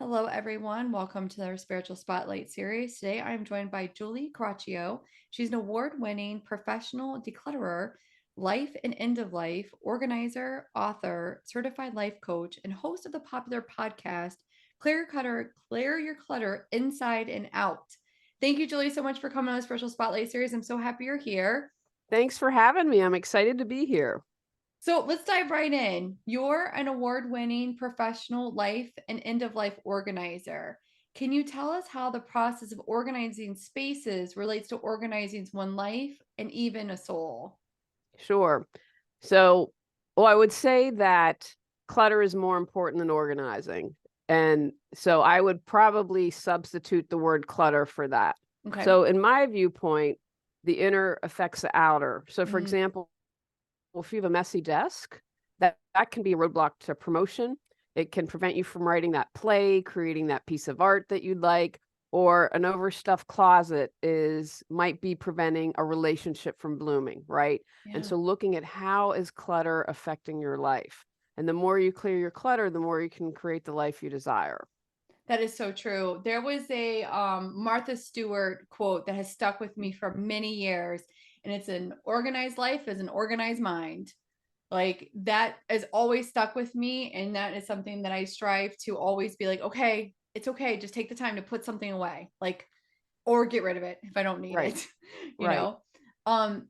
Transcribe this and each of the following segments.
Hello, everyone. Welcome to our Spiritual Spotlight series. Today, I'm joined by Julie Coraccio. She's an award-winning professional declutterer, life and end of life organizer, author, certified life coach, and host of the popular podcast Clear Your Clutter Inside and Out. Thank you, Julie, so much for coming on the Spiritual Spotlight series. I'm so happy you're here. Thanks for having me. I'm excited to be here. So let's dive right in. You're an award winning professional life and end of life organizer. Can you tell us how the process of organizing spaces relates to organizing one life and even a soul? Sure. So, well, I would say that clutter is more important than organizing. And so I would probably substitute the word clutter for that. Okay. So, in my viewpoint, the inner affects the outer. So, for Mm, example, if you have a messy desk, that can be a roadblock to promotion. It can prevent you from writing that play, creating that piece of art that you'd like, or an overstuffed closet might be preventing a relationship from blooming, right? And yeah. so looking at how is clutter affecting your life? And the more you clear your clutter, the more you can create the life you desire. That is so true. There was a Martha Stewart quote that has stuck with me for many years, and it's an organized life is an organized mind. Like that has always stuck with me. And that is something that I strive to always be like, okay, it's okay. Just take the time to put something away, like, or get rid of it if I don't need Right, it, you right. know?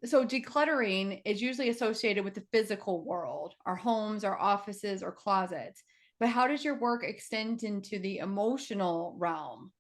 So decluttering is usually associated with the physical world, our homes, our offices, or closets. But how does your work extend into the emotional realm?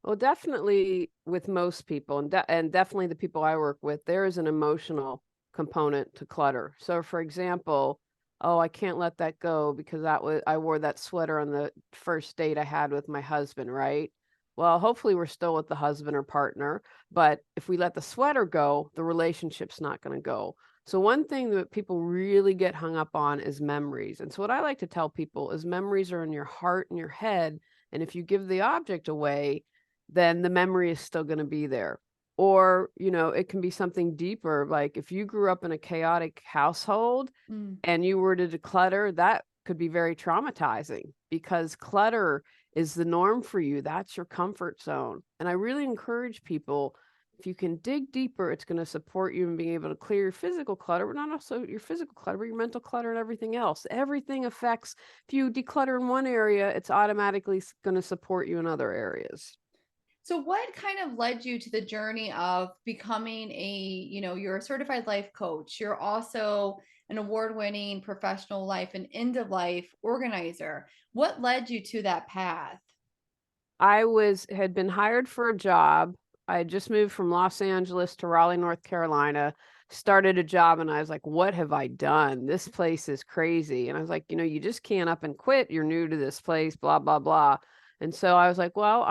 Well, definitely with most people, and definitely the people I work with, there is an emotional component to clutter. So, for example, oh, I can't let that go because I wore that sweater on the first date I had with my husband, right? Well, hopefully we're still with the husband or partner, but if we let the sweater go, the relationship's not going to go. So one thing that people really get hung up on is memories. And so what I like to tell people is memories are in your heart and your head, and if you give the object away, then the memory is still gonna be there. Or, it can be something deeper, like if you grew up in a chaotic household Mm. and you were to declutter, that could be very traumatizing because clutter is the norm for you. That's your comfort zone. And I really encourage people, if you can dig deeper, it's going to support you in being able to clear your physical clutter, but not also your physical clutter, but your mental clutter and everything else. Everything affects, if you declutter in one area, it's automatically going to support you in other areas. So what kind of led you to the journey of becoming you're a certified life coach. You're also an award-winning professional life and end of life organizer. What led you to that path? I had been hired for a job. I had just moved from Los Angeles to Raleigh, North Carolina, started a job, and I was like, "What have I done? This place is crazy." And I was like, "You just can't up and quit. You're new to this place, blah, blah, blah." And so I was like, "Well,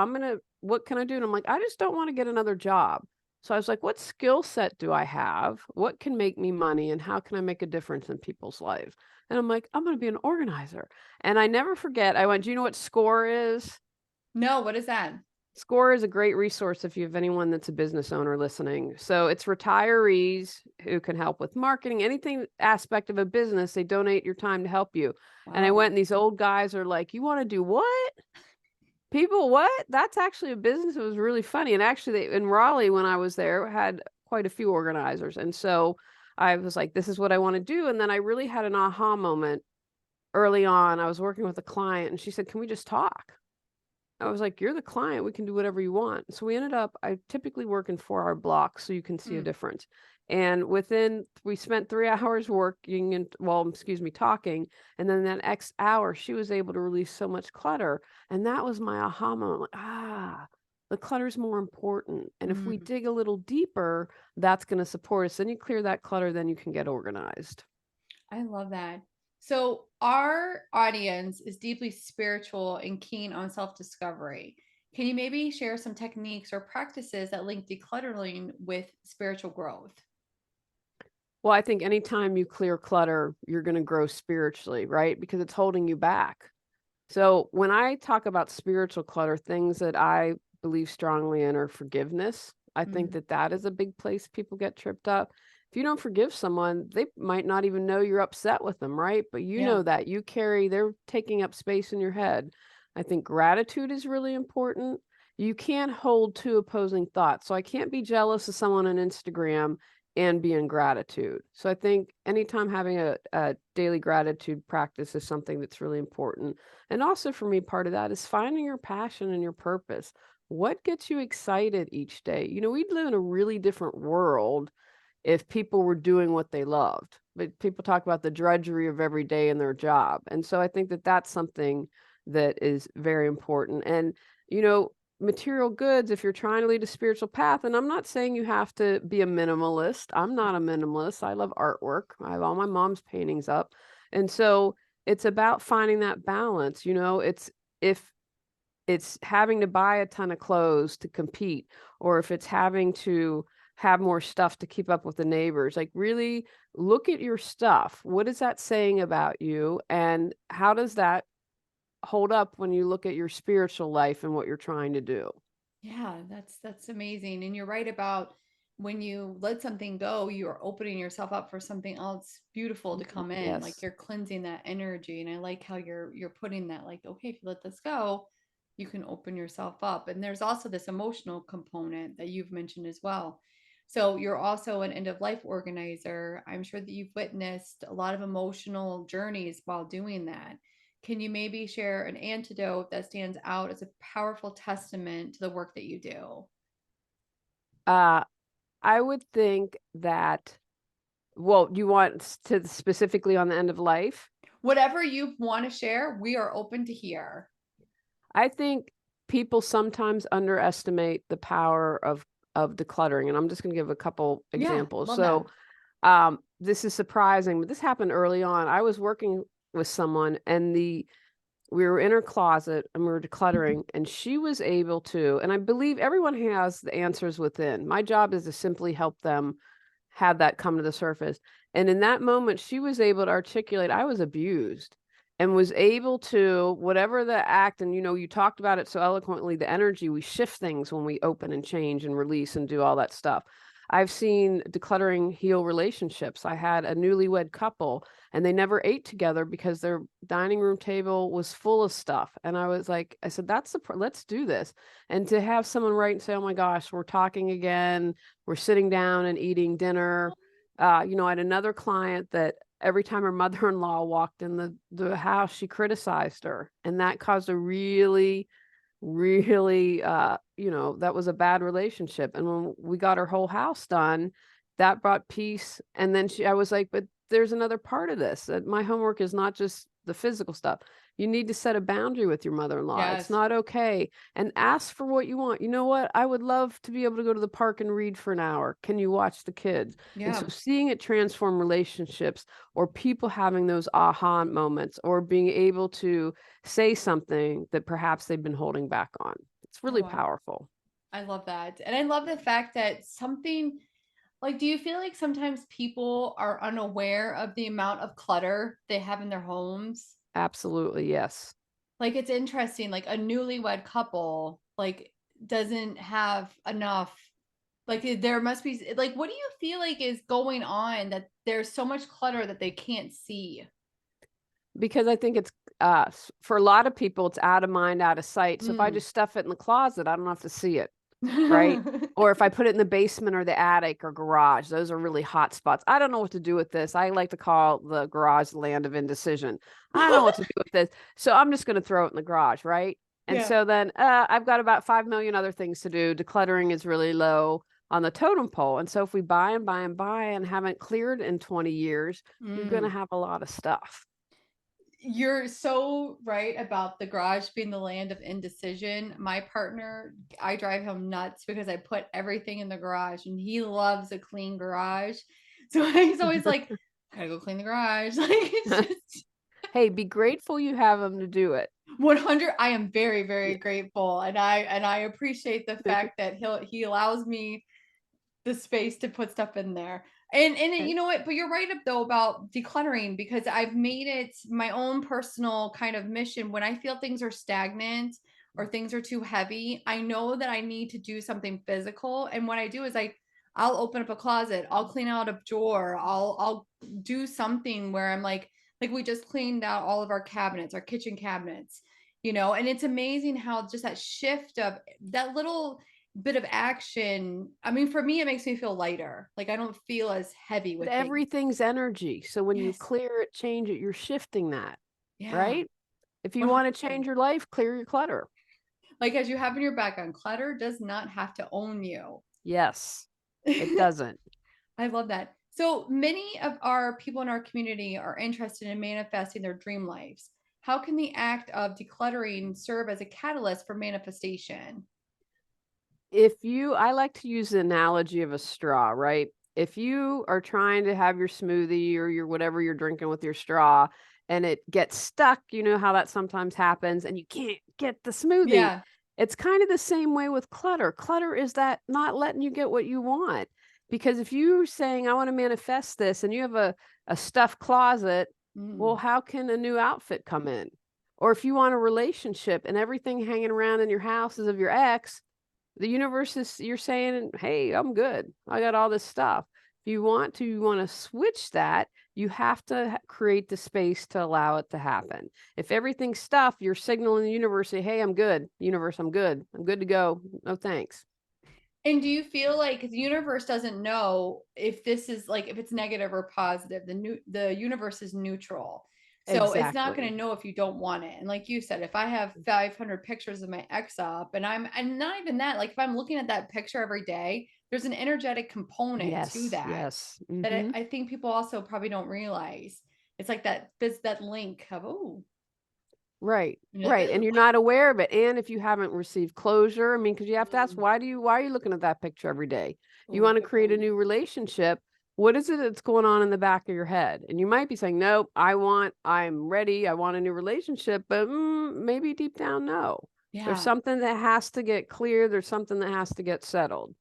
what can I do?" And I'm like, "I just don't want to get another job." So I was like, "What skill set do I have? What can make me money? And how can I make a difference in people's lives?" And I'm like, "I'm going to be an organizer." And I never forget, I went, "Do you know what SCORE is?" No, what is that? Score is a great resource if you have anyone that's a business owner listening. So it's retirees who can help with marketing, anything aspect of a business, they donate your time to help you. And I Wow. went and these old guys are like, "You want to do what? People, what?" That's actually a business. It was really funny. And actually in Raleigh, when I was there, had quite a few organizers. And so I was like, this is what I want to do. And then I really had an aha moment early on. I was working with a client and she said, "Can we just talk?" I was like, "You're the client, we can do whatever you want." So we ended up I typically work in 4-hour blocks so you can see a Hmm. difference. And we spent 3 hours working and well, excuse me, talking, and then that X hour, she was able to release so much clutter, and that was my aha moment, like, the clutter's more important, and if we Mm. dig a little deeper, that's gonna support us. Then you clear that clutter, then you can get organized. I love that. So, our audience is deeply spiritual and keen on self discovery. Can you maybe share some techniques or practices that link decluttering with spiritual growth? Well, I think anytime you clear clutter, you're gonna grow spiritually, right? Because it's holding you back. So when I talk about spiritual clutter, things that I believe strongly in are forgiveness. I think Mm, that that is a big place people get tripped up. If you don't forgive someone, they might not even know you're upset with them, right? But you yeah. know that they're taking up space in your head. I think gratitude is really important. You can't hold two opposing thoughts. So I can't be jealous of someone on Instagram and be in gratitude. So I think anytime having a daily gratitude practice is something that's really important. And also for me, part of that is finding your passion and your purpose. What gets you excited each day? We'd live in a really different world if people were doing what they loved. But people talk about the drudgery of every day in their job. And so I think that that's something that is very important. And, you know, material goods, if you're trying to lead a spiritual path, and I'm not saying you have to be a minimalist. I'm not a minimalist. I love artwork. I have all my mom's paintings up. And so it's about finding that balance. It's if it's having to buy a ton of clothes to compete, or if it's having to have more stuff to keep up with the neighbors. Like, really look at your stuff. What is that saying about you? And how does that hold up when you look at your spiritual life and what you're trying to do? Yeah, that's amazing. And you're right about when you let something go, you're opening yourself up for something else beautiful to Mhm. come in. Like Yes. you're cleansing that energy. And I like how you're putting that, like, okay, if you let this go, you can open yourself up. And there's also this emotional component that you've mentioned as well. So you're also an end of life organizer. I'm sure that you've witnessed a lot of emotional journeys while doing that. Can you maybe share an antidote that stands out as a powerful testament to the work that you do? Uh, I would think that, well, do you want to specifically on the end of life? Whatever you want to share, we are open to hear. I think people sometimes underestimate the power of decluttering, and I'm just going to give a couple Yeah, examples. love that. So, this is surprising, but this happened early on. I was working with someone, and we were in her closet and we were decluttering, and she was able to, and I believe everyone has the answers within. My job is to simply help them have that come to the surface. And in that moment, she was able to articulate, I was abused, and was able to, whatever the act, and you talked about it so eloquently, the energy, we shift things when we open and change and release and do all that stuff. I've seen decluttering heal relationships. I had a newlywed couple, and they never ate together because their dining room table was full of stuff. And I said, let's do this. And to have someone write and say, oh my gosh, we're talking again, we're sitting down and eating dinner. I had another client that every time her mother-in-law walked in the house, she criticized her. And that caused a really, really, that was a bad relationship. And when we got her whole house done, that brought peace. And then I was like, but there's another part of this. That my homework is not just the physical stuff. You need to set a boundary with your mother-in-law. It's Yes. not okay. And ask for what you want. You know what? I would love to be able to go to the park and read for an hour. Can you watch the kids? And so Yeah. seeing it transform relationships, or people having those aha moments, or being able to say something that perhaps they've been holding back on. It's Oh, really wow. powerful. I love that. And I love the fact that something like, do you feel like sometimes people are unaware of the amount of clutter they have in their homes? Absolutely, yes. Like, it's interesting, like, a newlywed couple, like, doesn't have enough like, there must be like, what do you feel like is going on that there's so much clutter that they can't see? Because I think it's, for a lot of people, it's out of mind, out of sight. So if I Mm. just stuff it in the closet, I don't have to see it, right? Or if I put it in the basement or the attic or garage, those are really hot spots. I don't know what to do with this. I like to call the garage the land of indecision. I don't know what to do with this. So I'm just going to throw it in the garage, right? And Yeah. so then I've got about 5 million other things to do. Decluttering is really low on the totem pole. And so if we buy and buy and buy and haven't cleared in 20 years, you're going to Mm. have a lot of stuff. You're so right about the garage being the land of indecision. My partner, I drive him nuts because I put everything in the garage and he loves a clean garage. So he's always like, I gotta go clean the garage. Like it's just Hey, be grateful you have them to do it. 100. I am very, very Yeah. grateful. And I appreciate the fact that he allows me the space to put stuff in there. And And you know what? But you're right up though about decluttering because I've made it my own personal kind of mission. When I feel things are stagnant or things are too heavy, I know that I need to do something physical. And what I do is I'll open up a closet, I'll clean out a drawer, I'll do something where I'm like we just cleaned out all of our cabinets, our kitchen cabinets. and it's amazing how just that shift of that little bit of action. I mean, for me, it makes me feel lighter. Like I don't feel as heavy But with things. everything's energy. So when you Yes. clear it, change it, you're shifting that, Yeah. right? If you want to 100%. change your life, clear your clutter. Like as you have in your background, clutter does not have to own you. Yes, it doesn't. I love that. So many of our people in our community are interested in manifesting their dream lives. How can the act of decluttering serve as a catalyst for manifestation? I like to use the analogy of a straw, right? If you are trying to have your smoothie or your whatever you're drinking with your straw and it gets stuck, you know how that sometimes happens and you can't get the smoothie. Yeah. It's kind of the same way with clutter. Clutter is that not letting you get what you want. Because if you're saying, I want to manifest this, and you have a stuffed closet, well, Mm. how can a new outfit come in? Or if you want a relationship and everything hanging around in your house is of your ex, the universe is you're saying, hey, I'm good, I got all this stuff. If you want to switch that, you have to create the space to allow it to happen. If everything's stuff, you're signaling the universe, say, hey, I'm good, universe, I'm good to go, no thanks. And do you feel like the universe doesn't know if this is like if it's negative or positive? The universe is neutral. So it's not going Exactly. to know if you don't want it. And like you said, if I have 500 pictures of my ex up and not even that, like if I'm looking at that picture every day, there's an energetic component to Yes, that yes. that I, Hmm. I think people also probably don't realize. It's like that link of, oh, Right, you know, right, and you're not aware of it, and if you haven't received closure, I mean, because you have to ask, mm, why are you looking at that picture every day? You oh, wanna good create a point. new relationship, what is it that's going on in the back of your head? And you might be saying, "Nope, I'm ready, I want a new relationship," but, maybe deep down, no. There's Yeah. something that has to get clear, there's something that has to get settled.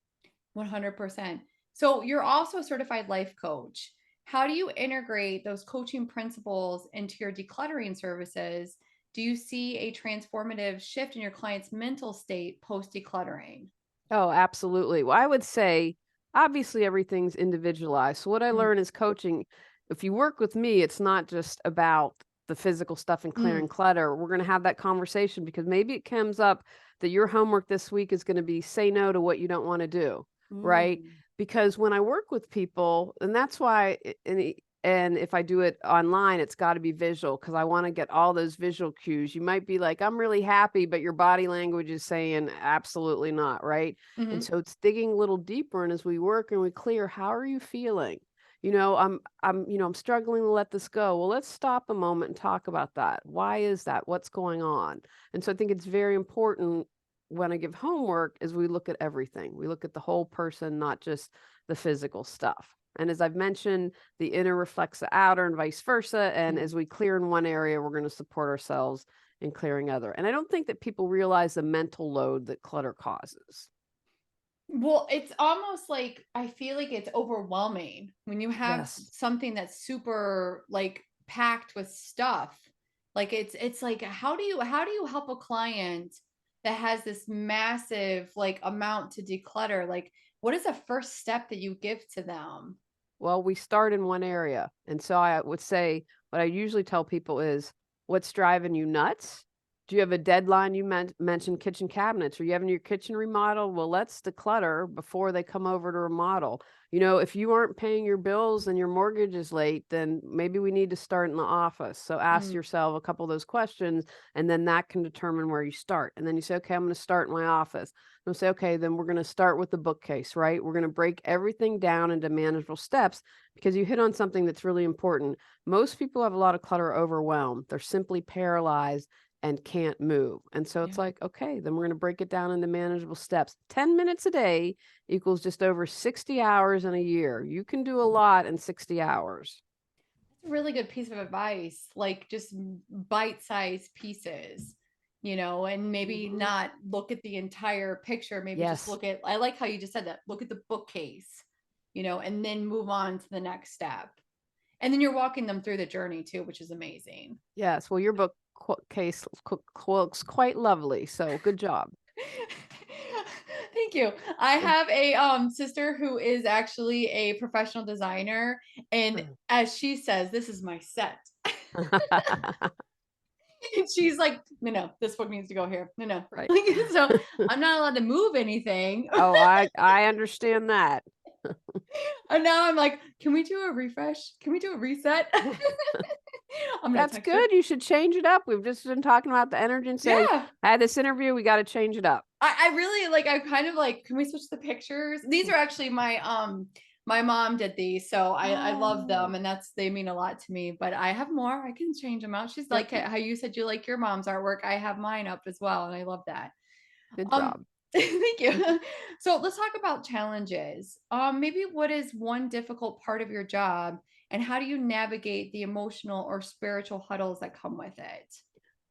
100%. So you're also a certified life coach. How do you integrate those coaching principles into your decluttering services? Do you see a transformative shift in your client's mental state post decluttering? Oh, absolutely. Well, I would say obviously everything's individualized. So what I Mm, learn is coaching. If you work with me, it's not just about the physical stuff and clearing mm, clutter. We're going to have that conversation because maybe it comes up that your homework this week is going to be say no to what you don't want to do, right? ooh, Because when I work with people, and that's why and if I do it online, it's got to be visual because I want to get all those visual cues. You might be like, I'm really happy, but your body language is saying absolutely not, right? And mhm, so it's digging a little deeper. And as we work and we clear, how are you feeling? I'm struggling to let this go. Well, let's stop a moment and talk about that. Why is that? What's going on? And so I think it's very important when I give homework is we look at everything. We look at the whole person, not just the physical stuff. And as I've mentioned, the inner reflects the outer and vice versa. And mm. as we clear in one area, we're going to support ourselves in clearing other. And I don't think that people realize the mental load that clutter causes. Well, it's almost like I feel like it's overwhelming when you have Yes. something that's super like packed with stuff. Like it's like how do you help a client that has this massive like amount to declutter? Like what is the first step that you give to them? Well, we start in one area. And so I would say what I usually tell people is what's driving you nuts? Do you have a deadline? You mentioned kitchen cabinets. Are you having your kitchen remodeled? Well, let's declutter before they come over to remodel. If you aren't paying your bills and your mortgage is late, then maybe we need to start in the office. So ask Mm, yourself a couple of those questions, and then that can determine where you start. And then you say, okay, I'm going to start in my office. We'll say, okay, then we're going to start with the bookcase, right? We're going to break everything down into manageable steps because you hit on something that's really important. Most people have a lot of clutter overwhelmed. They're simply paralyzed and can't move. And so it's yeah. like, okay, then we're going to break it down into manageable steps. 10 minutes a day equals just over 60 hours in a year. You can do a lot in 60 hours. That's a really good piece of advice. Like just bite-sized pieces, and maybe Mhm. not look at the entire picture. Maybe just Yes. look at, I like how you just said that. Look at the bookcase, and then move on to the next step. And then you're walking them through the journey too, which is amazing. Yes. Well, your bookcase looks quite lovely. So good job. Thank you. I have a sister who is actually a professional designer, and as she says, this is my set. And she's like, no, this book needs to go here. No. Right. So I'm not allowed to move anything. Oh, I understand that. And now I'm like, can we do a refresh? Can we do a reset? I'm gonna That's text her. good. You should change it up. We've just been talking about the energy and say, Yeah. I had this interview, we got to change it up. I really like, I kind of like, can we switch the pictures? These are actually my mom did these, so I love Oh, them, and they mean a lot to me. But I have more. I can change them out. She's yep. like how you said you like your mom's artwork. I have mine up as well, and I love that. Good Um, job. thank you. So let's talk about challenges. Maybe what is one difficult part of your job, and how do you navigate the emotional or spiritual huddles that come with it?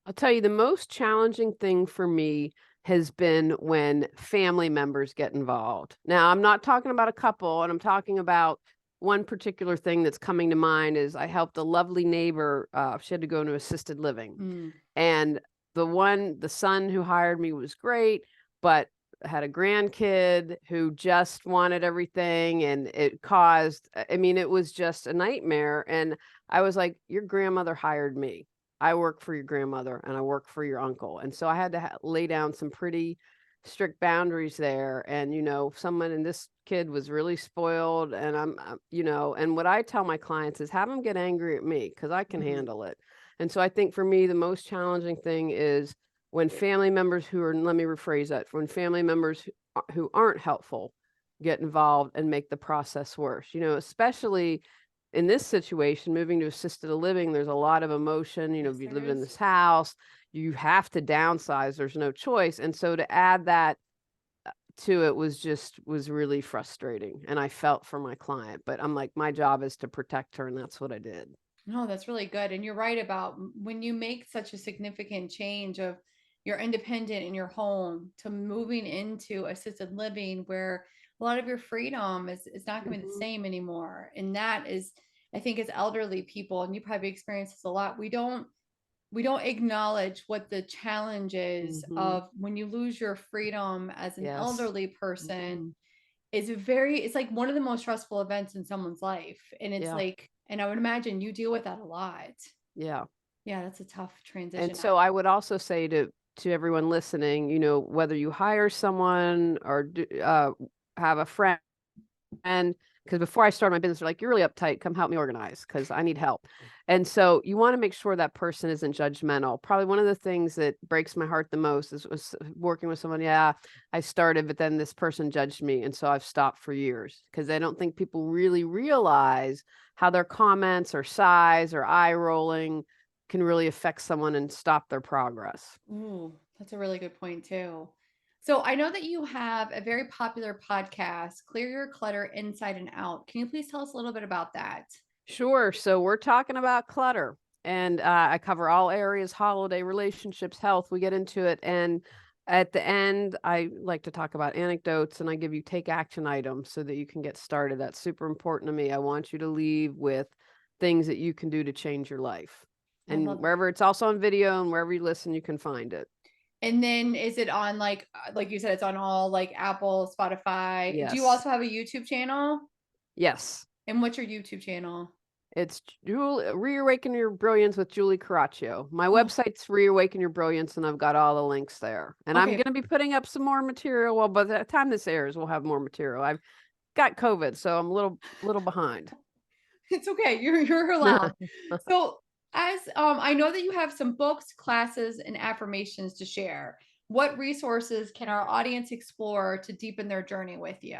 I'll tell you, the most challenging thing for me has been when family members get involved. Now, I'm not talking about a couple, and I'm talking about one particular thing that's coming to mind is I helped a lovely neighbor. She had to go into assisted living. Mm, And the son who hired me was great, but had a grandkid who just wanted everything, and it caused, I mean, it was just a nightmare. And I was like, your grandmother hired me. I work for your grandmother and I work for your uncle. And so I had to lay down some pretty strict boundaries there. And, someone, and this kid was really spoiled. And and what I tell my clients is have them get angry at me because I can mhm. handle it. And so I think for me, the most challenging thing is when family members who are, let me rephrase that, when family members who aren't helpful get involved and make the process worse, especially in this situation, moving to assisted living, there's a lot of emotion. Yes, If you there live in is. this house, you have to downsize. There's no choice. And so to add that to it was really frustrating. And I felt for my client, but I'm like, my job is to protect her. And that's what I did. No, that's really good. And you're right about when you make such a significant change of you're independent in your home to moving into assisted living where a lot of your freedom is not going to be the Mhm. same anymore. And that is, I think as elderly people, and you probably experience this a lot, we don't acknowledge what the challenge is Mhm. of when you lose your freedom as an Yes. elderly person. Mhm. It's like one of the most stressful events in someone's life. And it's Yeah. like, and I would imagine you deal with that a lot. Yeah. Yeah, that's a tough And transition. so I would also say to everyone listening, whether you hire someone or have a friend, because before I started my business, they're like, you're really uptight. Come help me organize because I need help. And so you want to make sure that person isn't judgmental. Probably one of the things that breaks my heart the most is was working with someone. Yeah, I started, but then this person judged me. And so I've stopped for years because I don't think people really realize how their comments or sighs or eye rolling can really affect someone and stop their progress. Ooh, that's a really good point too. So I know that you have a very popular podcast, Clear Your Clutter Inside and Out. Can you please tell us a little bit about that? Sure. So we're talking about clutter, and I cover all areas: holiday, relationships, health. We get into it, and at the end, I like to talk about anecdotes, and I give you take action items so that you can get started. That's super important to me. I want you to leave with things that you can do to change your life, I and love wherever it's also on video and wherever you listen, you can find it. And then is it on like you said, it's on all like Apple, Spotify. Do you Yes. also have a YouTube channel? Yes. And what's your YouTube channel? It's Reawaken Your Brilliance with Julie Coraccio. My Oh, website's Reawaken Your Brilliance, and I've got all the links there. And I'm okay. going to be putting up some more material. Well, by the time this airs, we'll have more material. I've got COVID, so I'm a little behind. It's okay. You're allowed. So as I know that you have some books, classes, and affirmations to share. What resources can our audience explore to deepen their journey with you?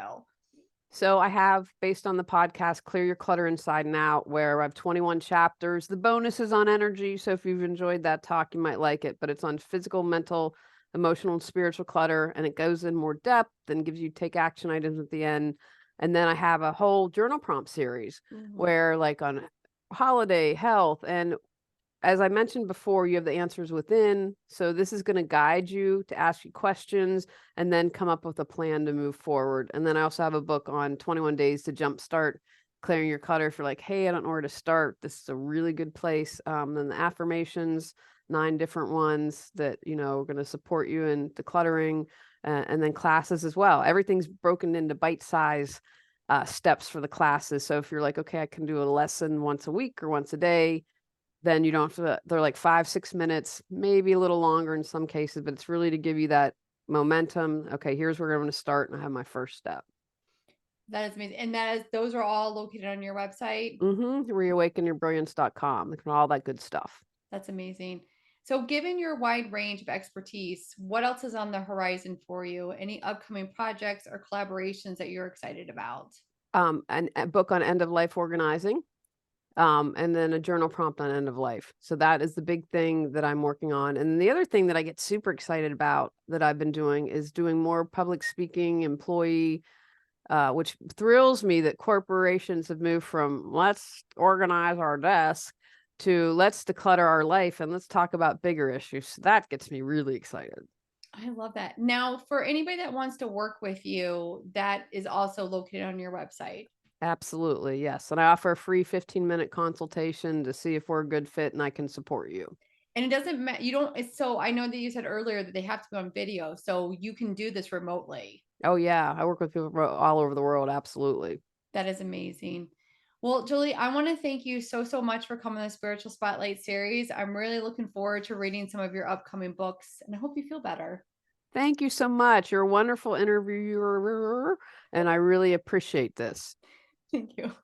So I have, based on the podcast, Clear Your Clutter Inside and Out, where I have 21 chapters. The bonus is on energy. So if you've enjoyed that talk, you might like it, but it's on physical, mental, emotional, and spiritual clutter. And it goes in more depth and gives you take action items at the end. And then I have a whole journal prompt series Ooh. where like on holiday, health, and as I mentioned before, you have the answers within. So this is going to guide you to ask you questions and then come up with a plan to move forward. And then I also have a book on 21 days to jumpstart clearing your clutter. If you're like, hey, I don't know where to start, this is a really good place. Then the affirmations, 9 different ones that, are going to support you in decluttering, and then classes as well. Everything's broken into bite-size steps for the classes. So if you're like, okay, I can do a lesson once a week or once a day, then you don't have to, they're like 5-6 minutes, maybe a little longer in some cases, but it's really to give you that momentum. Okay, here's where I'm going to start, and I have my first step. That is amazing. And those are all located on your website. Reawakenyourbrilliance.com, all that good stuff. That's amazing. So, given your wide range of expertise, what else is on the horizon for you? Any upcoming projects or collaborations that you're excited about? A book on end of life organizing, and then a journal prompt on end of life. So that is the big thing that I'm working on. And the other thing that I get super excited about that I've been doing is doing more public speaking, employee, which thrills me that corporations have moved from let's organize our desk to let's declutter our life and let's talk about bigger issues. So that gets me really excited. I love that. Now, for anybody that wants to work with you, that is also located on your website. Absolutely, yes. And I offer a free 15-minute consultation to see if we're a good fit and I can support you. And it doesn't matter. You don't, it's so I know that you said earlier that they have to be on video. So you can do this remotely. Oh, yeah. I work with people all over the world. Absolutely. That is amazing. Well, Julie, I want to thank you so much for coming on the Spiritual Spotlight series. I'm really looking forward to reading some of your upcoming books, and I hope you feel better. Thank you so much. You're a wonderful interviewer, and I really appreciate this. Thank you.